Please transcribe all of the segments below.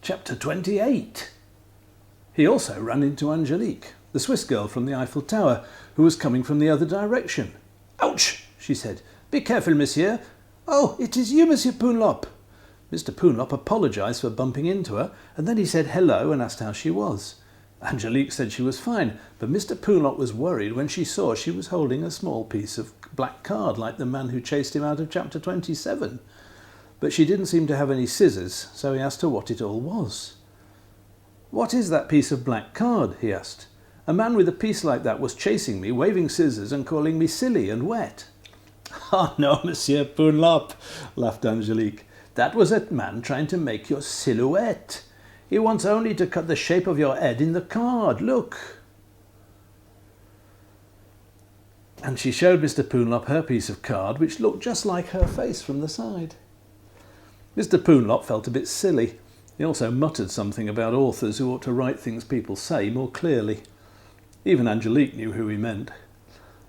Chapter 28. He also ran into Angelique, the Swiss girl from the Eiffel Tower, who was coming from the other direction. "Ouch!" she said. "Be careful, monsieur." "Oh, it is you, Monsieur Poonlop." Mr. Poonlop apologised for bumping into her, and then he said hello and asked how she was. Angelique said she was fine, but Mr. Poonlop was worried when she saw she was holding a small piece of black card like the man who chased him out of chapter 27. But she didn't seem to have any scissors, so he asked her what it all was. "What is that piece of black card?" he asked. "A man with a piece like that was chasing me, waving scissors and calling me silly and wet." "Oh no, Monsieur Poonlop," laughed Angelique. "That was a man trying to make your silhouette. He wants only to cut the shape of your head in the card. Look." And she showed Mr. Poonlop her piece of card, which looked just like her face from the side. Mr. Poonlop felt a bit silly. He also muttered something about authors who ought to write things people say more clearly. Even Angelique knew who he meant.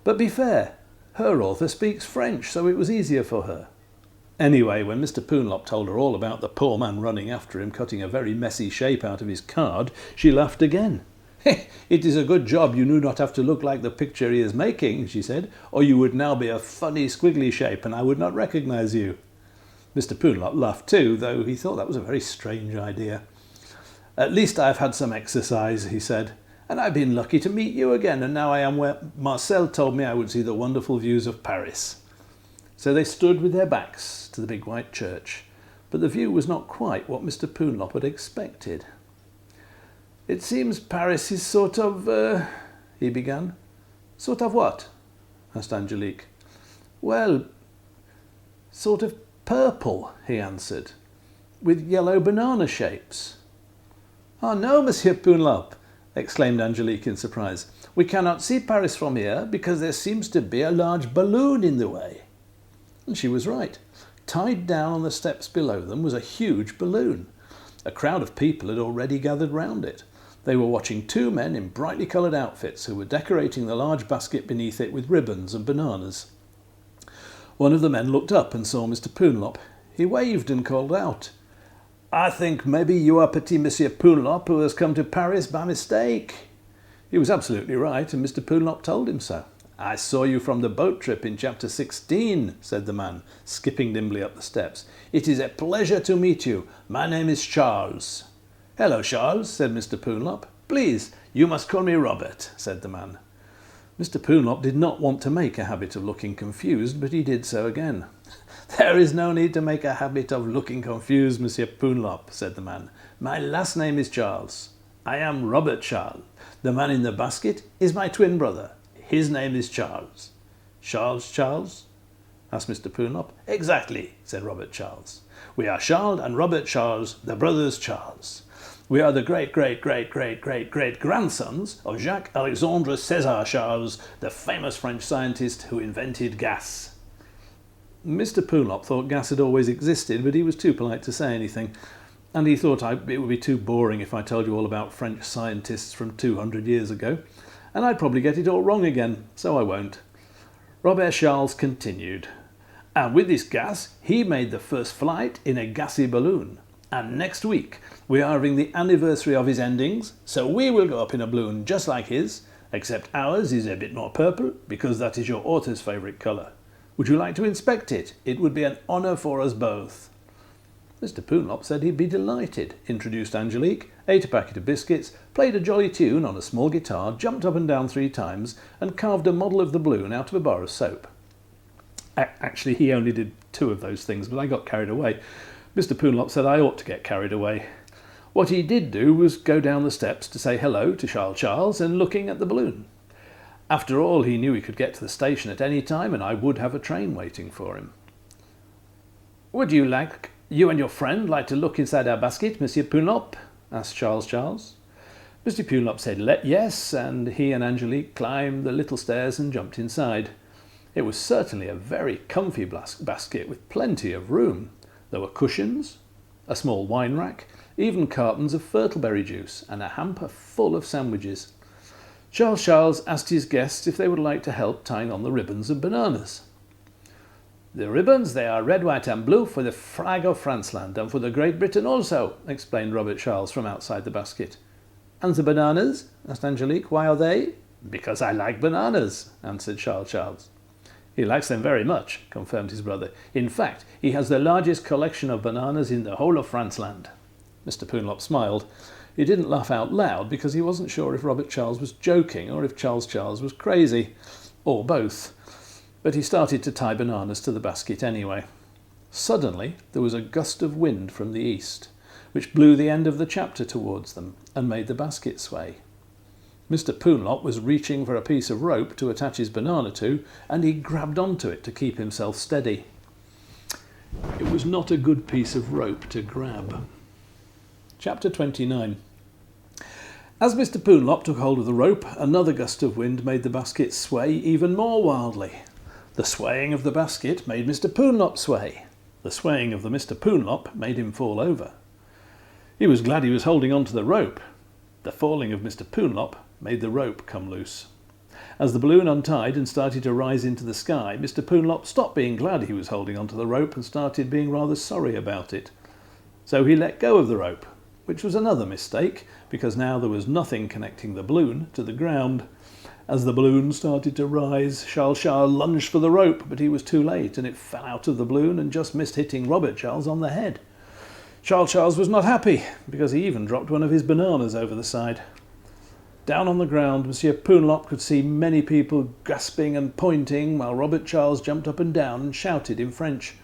But be fair, her author speaks French, so it was easier for her. Anyway, when Mr. Poonlop told her all about the poor man running after him, cutting a very messy shape out of his card, she laughed again. "It is a good job you do not have to look like the picture he is making," she said, "or you would now be a funny squiggly shape and I would not recognise you." Mr. Poonlop laughed too, though he thought that was a very strange idea. "At least I've had some exercise," he said, "and I've been lucky to meet you again, and now I am where Marcel told me I would see the wonderful views of Paris." So they stood with their backs to the big white church, but the view was not quite what Mr. Poonlop had expected. "It seems Paris is sort of, he began. "Sort of what?" asked Angelique. "Well, sort of purple," he answered, "with yellow banana shapes." "Oh no, Monsieur Poonlop," exclaimed Angelique in surprise. "We cannot see Paris from here because there seems to be a large balloon in the way." And she was right. Tied down on the steps below them was a huge balloon. A crowd of people had already gathered round it. They were watching two men in brightly coloured outfits who were decorating the large basket beneath it with ribbons and bananas. One of the men looked up and saw Mr. Poonlop. He waved and called out, "I think maybe you are Petit Monsieur Poonlop who has come to Paris by mistake." He was absolutely right, and Mr. Poonlop told him so. "I saw you from the boat trip in chapter 16, said the man, skipping nimbly up the steps. "It is a pleasure to meet you. My name is Charles." "Hello, Charles," said Mr. Poonlop. "Please, you must call me Robert," said the man. Mr. Poonlop did not want to make a habit of looking confused, but he did so again. "There is no need to make a habit of looking confused, Monsieur Poonlop," said the man. "My last name is Charles. I am Robert Charles. The man in the basket is my twin brother. His name is Charles." "Charles Charles?" asked Mr. Poonlop. "Exactly," said Robert Charles. "We are Charles and Robert Charles, the brothers Charles. We are the great-great-great-great-great-great-grandsons of Jacques-Alexandre César Charles, the famous French scientist who invented gas." Mr. Poonlop thought gas had always existed, but he was too polite to say anything, and he thought it would be too boring if I told you all about French scientists from 200 years ago, and I'd probably get it all wrong again, so I won't. Robert Charles continued, "And with this gas, he made the first flight in a gassy balloon. And next week, we are having the anniversary of his endings, so we will go up in a balloon just like his, except ours is a bit more purple, because that is your author's favourite colour. Would you like to inspect it? It would be an honour for us both." Mr. Poonlop said he'd be delighted, introduced Angelique, ate a packet of biscuits, played a jolly tune on a small guitar, jumped up and down 3 times, and carved a model of the balloon out of a bar of soap. Actually, he only did 2 of those things, but I got carried away. Mr. Poonlop said I ought to get carried away. What he did do was go down the steps to say hello to Charles and looking at the balloon. After all, he knew he could get to the station at any time, and I would have a train waiting for him. "Would you and your friend like to look inside our basket, Monsieur Poonlop?" asked Charles. Mr. Poonlop said yes, and he and Angelique climbed the little stairs and jumped inside. It was certainly a very comfy basket with plenty of room. There were cushions, a small wine rack, even cartons of Furtleberry juice, and a hamper full of sandwiches. Charles asked his guests if they would like to help tying on the ribbons and bananas. "The ribbons, they are red, white and blue for the flag of Franceland and for the Great Britain also," explained Robert Charles from outside the basket. "And the bananas?" asked Angelique. "Why are they?" "Because I like bananas," answered Charles. "He likes them very much," confirmed his brother. "In fact, he has the largest collection of bananas in the whole of Franceland." Mr. Poonlop smiled. He didn't laugh out loud because he wasn't sure if Robert Charles was joking or if Charles was crazy, or both. But he started to tie bananas to the basket anyway. Suddenly there was a gust of wind from the east, which blew the end of the chapter towards them and made the basket sway. Mr. Poonlop was reaching for a piece of rope to attach his banana to, and he grabbed onto it to keep himself steady. It was not a good piece of rope to grab. Chapter 29. As Mr. Poonlop took hold of the rope, another gust of wind made the basket sway even more wildly. The swaying of the basket made Mr. Poonlop sway. The swaying of the Mr. Poonlop made him fall over. He was glad he was holding on to the rope. The falling of Mr. Poonlop made the rope come loose. As the balloon untied and started to rise into the sky, Mr. Poonlop stopped being glad he was holding onto the rope and started being rather sorry about it. So he let go of the rope, which was another mistake, because now there was nothing connecting the balloon to the ground. As the balloon started to rise, Charles lunged for the rope, but he was too late, and it fell out of the balloon and just missed hitting Robert Charles on the head. Charles was not happy, because he even dropped one of his bananas over the side. Down on the ground, Monsieur Poonlop could see many people gasping and pointing, while Robert Charles jumped up and down and shouted in French.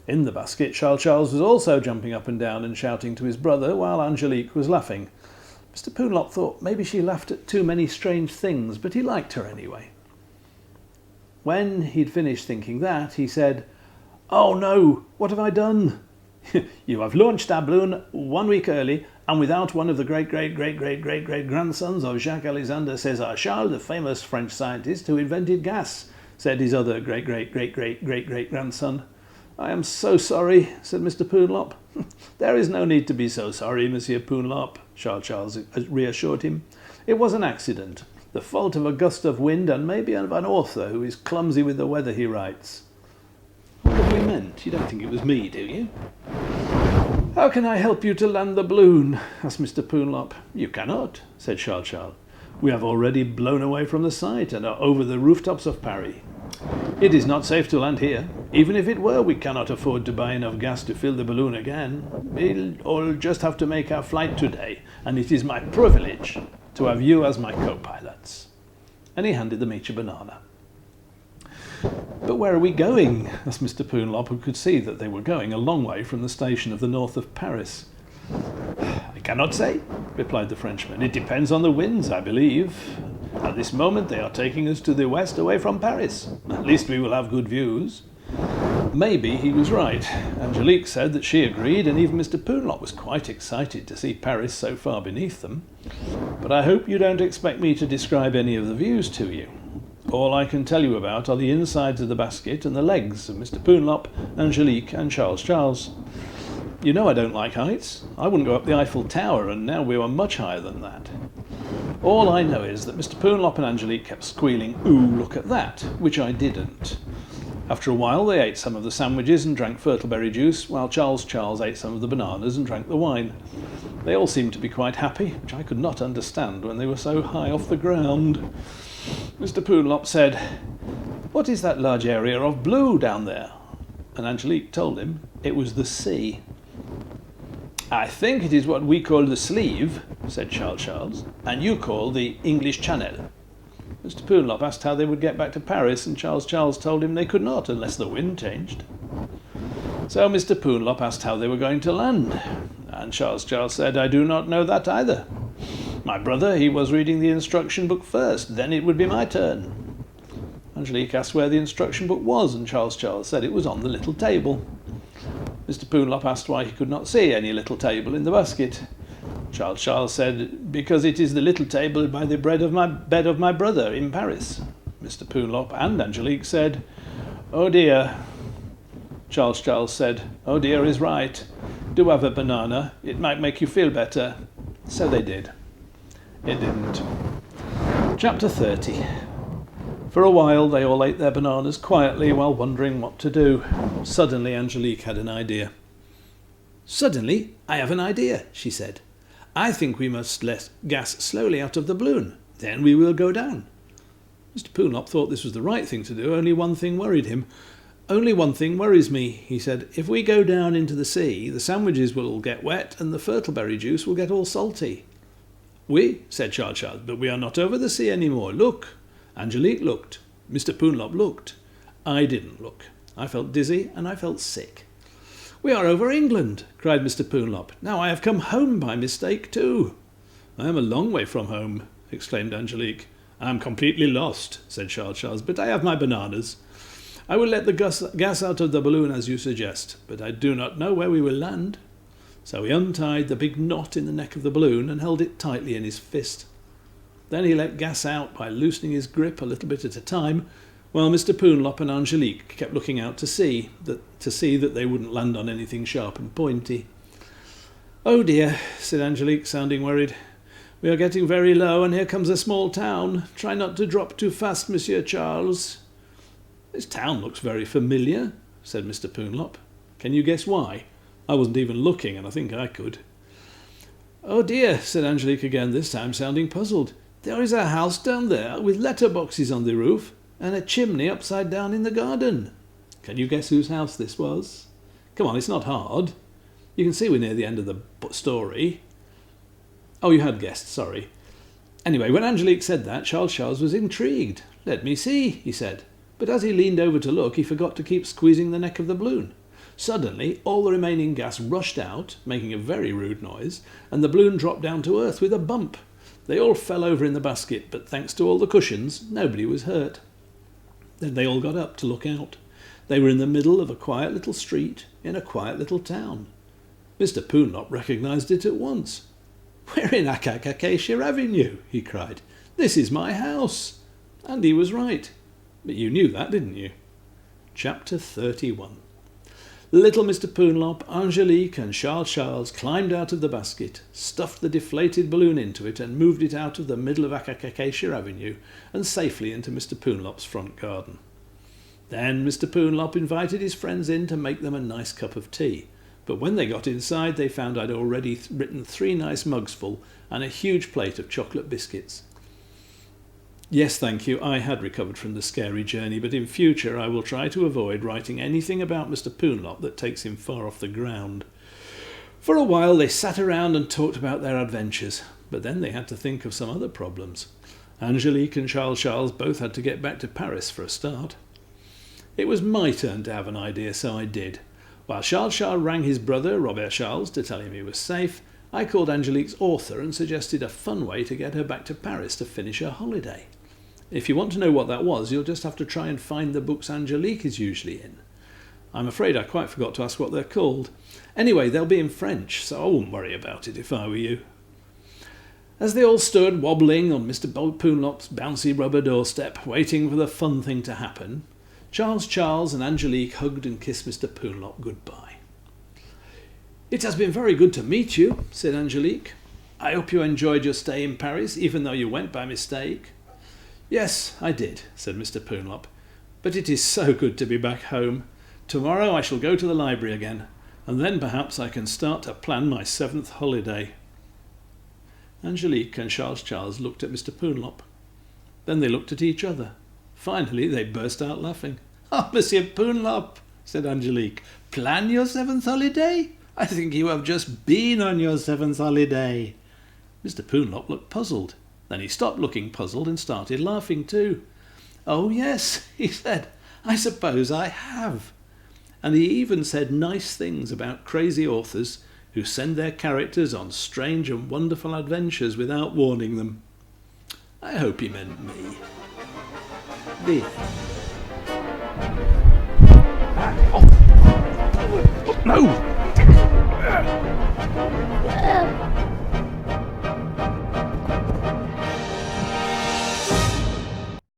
In the basket, Charles was also jumping up and down and shouting to his brother, while Angelique was laughing. Mr. Poonlop thought maybe she laughed at too many strange things, but he liked her anyway. When he'd finished thinking that, he said, "Oh no, what have I done?" "You have launched our balloon 1 week early, and without one of the great-great-great-great-great-great-grandsons of Jacques-Alexandre César Charles, the famous French scientist who invented gas," said his other great-great-great-great-great-great-grandson. "I am so sorry," said Mr. Poonlop. "There is no need to be so sorry, Monsieur Poonlop," Charles reassured him. "It was an accident, the fault of a gust of wind and maybe of an author who is clumsy with the weather he writes." "What have we meant? You don't think it was me, do you?" "How can I help you to land the balloon?" asked Mr. Poonlop. "You cannot," said Charles. "We have already blown away from the site and are over the rooftops of Paris. It is not safe to land here. Even if it were, we cannot afford to buy enough gas to fill the balloon again. We'll all just have to make our flight today, and it is my privilege to have you as my co-pilots." And he handed them each a banana. "But where are we going?" asked Mr. Poonlop, who could see that they were going a long way from the station of the north of Paris. "I cannot say," replied the Frenchman. "It depends on the winds, I believe. At this moment they are taking us to the west away from Paris. At least we will have good views." Maybe he was right. Angelique said that she agreed, and even Mr. Poonlop was quite excited to see Paris so far beneath them. But I hope you don't expect me to describe any of the views to you. All I can tell you about are the insides of the basket and the legs of Mr. Poonlop, Angelique and Charles. You know I don't like heights. I wouldn't go up the Eiffel Tower, and now we were much higher than that. All I know is that Mr. Poonlop and Angelique kept squealing, "Ooh, look at that," which I didn't. After a while they ate some of the sandwiches and drank Furtleberry juice, while Charles ate some of the bananas and drank the wine. They all seemed to be quite happy, which I could not understand when they were so high off the ground. Mr. Poonlop said, "What is that large area of blue down there?" And Angelique told him it was the sea. "I think it is what we call the sleeve," said Charles, "and you call the English Channel." Mr. Poonlop asked how they would get back to Paris, and Charles told him they could not unless the wind changed. So Mr. Poonlop asked how they were going to land, and Charles said, "I do not know that either. My brother, he was reading the instruction book first, then it would be my turn." Angelique asked where the instruction book was, and Charles said it was on the little table. Mr. Poonlop asked why he could not see any little table in the basket. Charles said, "Because it is the little table by the bed of my brother in Paris." Mr. Poonlop and Angelique said, "Oh dear." Charles said, "Oh dear is right. Do have a banana. It might make you feel better." So they did. It didn't. Chapter 30. For a while they all ate their bananas quietly while wondering what to do. Suddenly Angelique had an idea. "Suddenly I have an idea," she said. "I think we must let gas slowly out of the balloon. Then we will go down." Mr. Poonlop thought this was the right thing to do, only one thing worried him. "Only one thing worries me," he said. "If we go down into the sea, the sandwiches will all get wet and the fertleberry juice will get all salty." "Oui," said Charles, "but we are not over the sea any more. Look." Angelique looked. Mr. Poonlop looked. I didn't look. I felt dizzy and I felt sick. "We are over England," cried Mr. Poonlop. "Now I have come home by mistake too." "I am a long way from home," exclaimed Angelique. "I am completely lost," said Charles, "but I have my bananas. I will let the gas out of the balloon as you suggest, but I do not know where we will land." So he untied the big knot in the neck of the balloon and held it tightly in his fist. Then he let gas out by loosening his grip a little bit at a time, while Mr. Poonlop and Angelique kept looking out to see that they wouldn't land on anything sharp and pointy. "Oh dear," said Angelique, sounding worried. "We are getting very low, and here comes a small town. Try not to drop too fast, Monsieur Charles." "This town looks very familiar," said Mr. Poonlop. "Can you guess why? I wasn't even looking, and I think I could." "Oh dear," said Angelique again, this time sounding puzzled. "There is a house down there with letterboxes on the roof and a chimney upside down in the garden." Can you guess whose house this was? Come on, it's not hard. You can see we're near the end of the story. Oh, you had guessed, sorry. Anyway, when Angelique said that, Charles was intrigued. "Let me see," he said. But as he leaned over to look, he forgot to keep squeezing the neck of the balloon. Suddenly, all the remaining gas rushed out, making a very rude noise, and the balloon dropped down to earth with a bump. They all fell over in the basket, but thanks to all the cushions, nobody was hurt. Then they all got up to look out. They were in the middle of a quiet little street in a quiet little town. Mr. Poonlop recognised it at once. "We're in Acacia Avenue," he cried. "This is my house." And he was right. But you knew that, didn't you? Chapter 31. Little Mr. Poonlop, Angelique and Charles climbed out of the basket, stuffed the deflated balloon into it and moved it out of the middle of Acacia Avenue and safely into Mr. Poonlop's front garden. Then Mr. Poonlop invited his friends in to make them a nice cup of tea, but when they got inside they found I'd already written 3 nice mugs full and a huge plate of chocolate biscuits. Yes, thank you, I had recovered from the scary journey, but in future I will try to avoid writing anything about Mr. Poonlop that takes him far off the ground. For a while they sat around and talked about their adventures, but then they had to think of some other problems. Angelique and Charles both had to get back to Paris for a start. It was my turn to have an idea, so I did. While Charles rang his brother, Robert Charles, to tell him he was safe, I called Angelique's author and suggested a fun way to get her back to Paris to finish her holiday. If you want to know what that was, you'll just have to try and find the books Angelique is usually in. I'm afraid I quite forgot to ask what they're called. Anyway, they'll be in French, so I wouldn't worry about it if I were you. As they all stood wobbling on Mr. Poonlop's bouncy rubber doorstep, waiting for the fun thing to happen, Charles and Angelique hugged and kissed Mr. Poonlop goodbye. "It has been very good to meet you," said Angelique. "I hope you enjoyed your stay in Paris, even though you went by mistake." "Yes, I did," said Mr. Poonlop. "But it is so good to be back home. Tomorrow I shall go to the library again, and then perhaps I can start to plan my 7th holiday." Angelique and Charles looked at Mr. Poonlop. Then they looked at each other. Finally they burst out laughing. "Oh, Monsieur Poonlop," said Angelique, "plan your 7th holiday? I think you have just been on your 7th holiday." Mr. Poonlop looked puzzled. Then he stopped looking puzzled and started laughing too. "Oh yes," he said, "I suppose I have." And he even said nice things about crazy authors who send their characters on strange and wonderful adventures without warning them. I hope he meant me. The end. Oh, no!